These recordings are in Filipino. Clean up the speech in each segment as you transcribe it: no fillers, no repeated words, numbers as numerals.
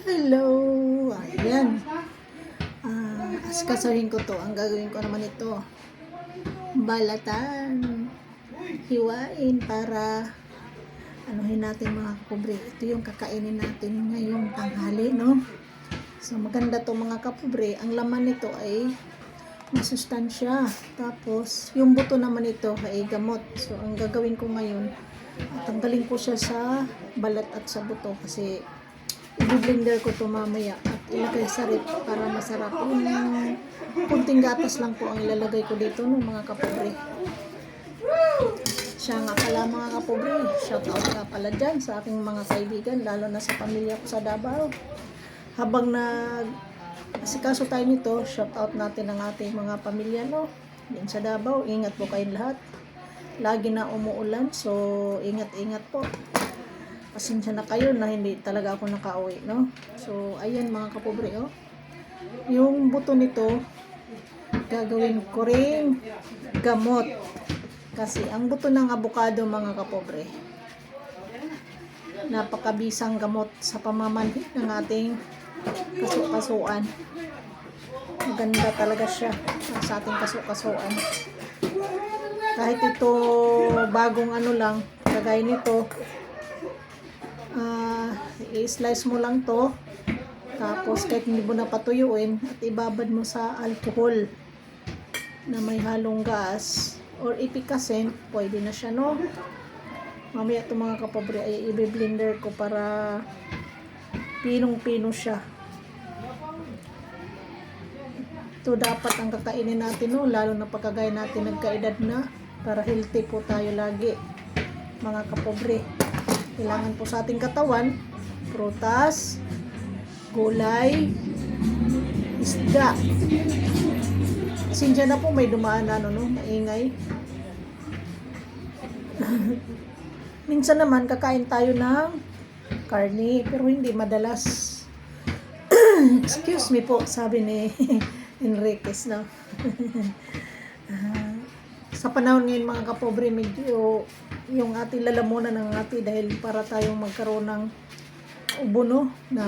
Hello! Ayan. Asikasuhin ko to. Ang gagawin ko naman ito, balatan. Hiwain para anuhin natin mga kapobre. Ito yung kakainin natin ngayong tanghali, no? So, maganda to mga kapobre. Ang laman nito ay masustansya. Tapos, yung buto naman ito ay gamot. So, ang gagawin ko ngayon, tanggalin ko siya sa balat at sa buto kasi i-blender ko to mamaya at ilagay sa rep para masarap. Yung kunting gatas lang po ang ilalagay ko dito, no, mga kapobre. Siya nga pala mga kapobre, shout out ka pala dyan sa aking mga kaibigan, lalo na sa pamilya ko sa Davao. Habang asikaso tayo nito, shout out natin ang ating mga pamilya, no, din sa Davao. Ingat po kayong lahat, lagi na umuulan, so ingat po. Pasensya na kayo na hindi talaga ako nakauwi, no? So, ayan mga kapobre, oh. Yung buto nito, gagawin ko rin gamot. Kasi ang buto ng abukado, mga kapobre, napakabisang gamot sa pamamanhid ng ating kaso-kasuan. Maganda talaga siya sa ating kaso-kasuan. Kahit ito bagong ano lang, kagaya nito, i-slice mo lang to, tapos kahit hindi mo na patuyuin at ibabad mo sa alcohol na may halong gas or ipikasin, pwede na siya, no? Mamaya ito mga kapobre ay i-blender ko para pinong-pino siya. Ito dapat ang kakainin natin, no? Lalo na pagkagaya natin nagkaedad na, para healthy po tayo lagi mga kapobre. Kailangan po sa ating katawan prutas, gulay, isda. Sindiyan na po may dumaan na no, maingay. Minsan naman kakain tayo ng karne, pero hindi madalas. Excuse me po, sabi ni Enriquez, no? Sa panahon ngayon mga kapobre, medyo yung ating lalamunan ng ating dahil para tayong magkaroon ng ubo, no, na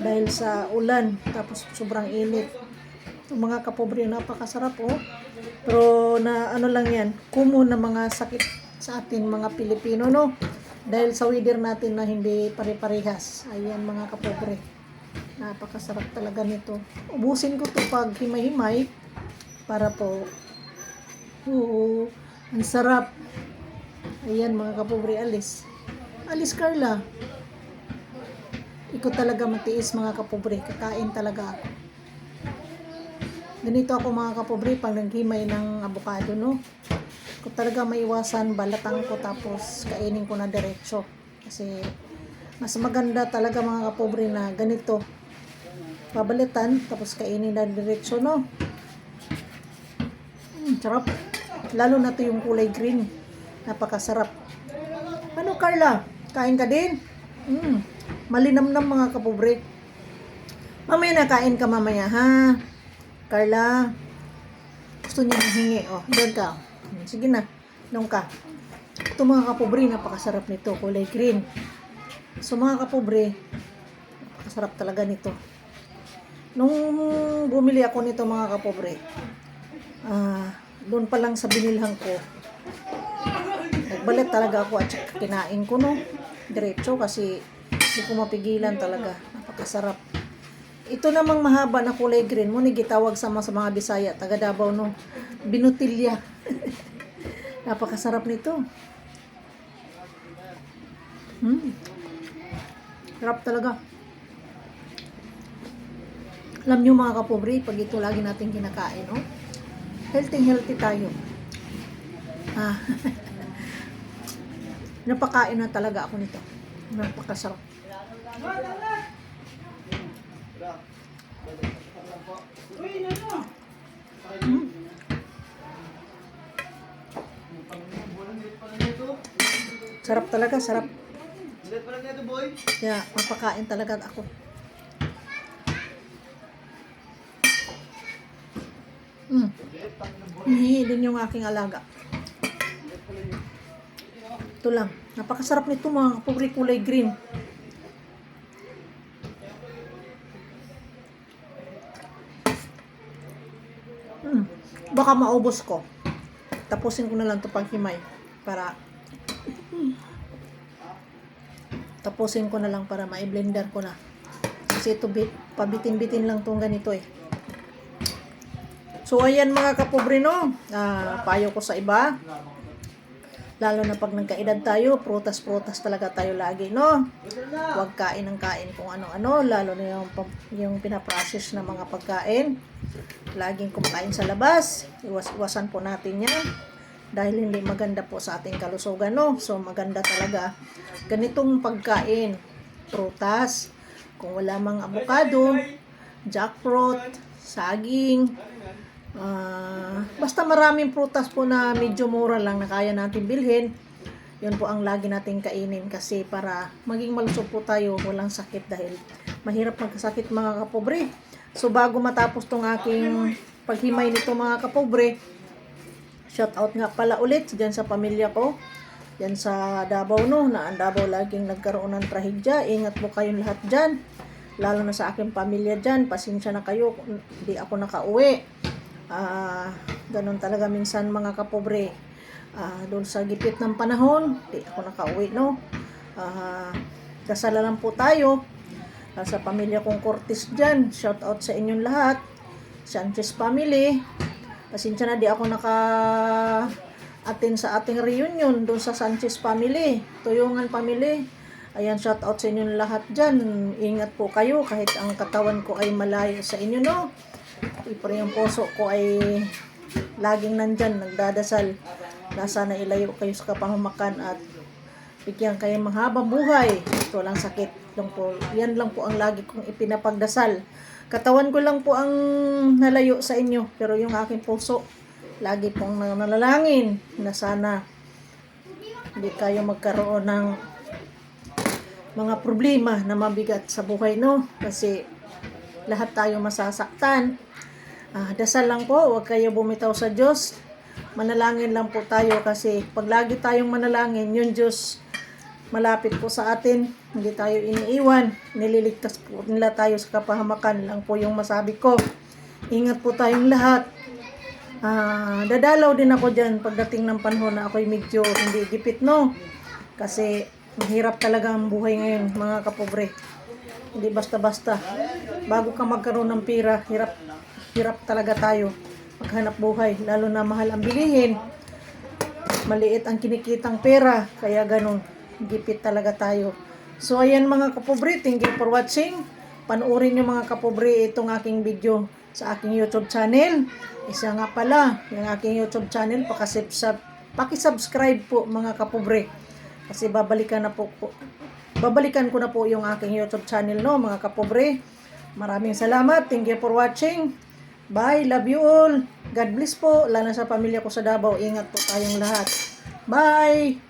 dahil sa ulan, tapos sobrang init. Yung mga kapobre, napakasarap, oh. Pero na ano lang yan, common na mga sakit sa atin mga Pilipino, no, dahil sa weather natin na hindi pare-parehas. Ayan mga kapobre, napakasarap talaga nito. Ubusin ko to pag himay-himay para po, oo, ang sarap. Ayan mga kapobre, alis Carla. Ikaw talaga matiis mga kapobre, kakain talaga ako. Ganito ako mga kapobre pag naghimay ng avocado, no. Ikaw talaga maiwasan, balatan ko tapos kainin ko na diretso. Kasi mas maganda talaga mga kapobre na ganito, pabalitan tapos kainin na diretso, no. Sarap. Lalo na to yung kulay green, napakasarap. Ano Carla? Kain ka din? Malinamnam mga kapobre. Mamaya na, kain ka mamaya, ha? Carla, gusto niya hingi. Oh, doon ka. Sige na, doon ka. Ito mga kapobre, napakasarap nito. Kulay green. So mga kapobre, napakasarap talaga nito. Nung bumili ako nito mga kapobre, doon pa lang sa binilhan ko, nagbalit talaga ako at kinain ko, no, diretso kasi hindi ko mapigilan talaga. Napakasarap. Ito namang mahaba na kulay green mo, gitawag sa mga Bisaya, taga Davao, no, binutilya. Napakasarap nito. Sarap talaga. Alam nyo mga kapobre, pag ito lagi natin kinakain, no, healthy tayo. Napakain na talaga ako nito. Napakasarap. Sarap talaga, sarap. Yeah, mapakain talaga ako. Hihi din yung aking alaga. Ito lang. Napakasarap nito mga kapobre, kulay green. baka maubos ko. Tapusin ko na lang 'to paghimay para tapusin ko na lang para ma-blender ko na. Kasi ito pabitin-bitin lang tong ganito eh. So ayan mga kapobre no, payo ko sa iba. Lalo na pag nagkaedad tayo, prutas-prutas talaga tayo lagi, no? Huwag kain ng kain kung ano-ano, lalo na yung pinaprocess na mga pagkain. Laging kumakain sa labas, iwasan po natin yan. Dahil hindi maganda po sa ating kalusugan, no? So maganda talaga ganitong pagkain, prutas. Kung wala mang avocado, jackfruit, saging, basta maraming prutas po na medyo mura lang na kaya natin bilhin, yun po ang lagi natin kainin kasi para maging malusog po tayo, walang sakit dahil mahirap magkasakit mga kapobre. So bago matapos tong aking paghimay nito mga kapobre, shout out nga pala ulit dyan sa pamilya ko yan sa Davao, no, na ang Davao laging nagkaroon ng trahedya. Ingat po kayong lahat dyan, lalo na sa aking pamilya dyan. Pasensya na kayo, hindi ako nakauwi. Ganun talaga minsan mga kapobre, doon sa gipit ng panahon di ako nakauwi, no. Dasala lang po tayo sa pamilya kong Cortez dyan. Shout out sa inyong lahat, Sanchez family. Pasensya na di ako attend sa ating reunion doon sa Sanchez family, Tuyungan family. Ayan, shout out sa inyong lahat dyan. Ingat po kayo kahit ang katawan ko ay malayo sa inyo, no. Pero yung puso ko ay laging nandyan, nagdadasal na sana ilayo kayo sa kapahamakan at bigyan kayo mahabang buhay. Ito lang sakit lang po. Yan lang po ang lagi kong ipinapagdasal. Katawan ko lang po ang nalayo sa inyo, pero yung aking puso lagi pong nanalangin na sana hindi kayo magkaroon ng mga problema na mabigat sa buhay, no. Kasi lahat tayo masasaktan. Dasal lang po, huwag kayo bumitaw sa Diyos. Manalangin lang po tayo kasi pag lagi tayong manalangin, yung Diyos malapit po sa atin. Hindi tayo iniiwan. Nililigtas po nila tayo sa kapahamakan lang po yung masabi ko. Ingat po tayong lahat. Dadalaw din ako dyan pagdating ng panahon na ako'y medyo hindi gipit, no. Kasi mahirap talaga ang buhay ngayon mga kapobre. Hindi basta-basta. Bago ka magkaroon ng pera, hirap talaga tayo maghanap buhay. Lalo na mahal ang bilihin. Maliit ang kinikitang pera. Kaya ganun, gipit talaga tayo. So ayan mga kapobre, thank you for watching. Panoorin nyo mga kapobre itong aking video sa aking YouTube channel. Isa nga pala, yung aking YouTube channel, pakisubscribe po mga kapobre. Kasi babalikan ko na po yung aking YouTube channel, no mga kapobre. Maraming salamat. Thank you for watching. Bye. Love you all. God bless po. Lalo sa pamilya ko sa Davao. Ingat po tayong lahat. Bye.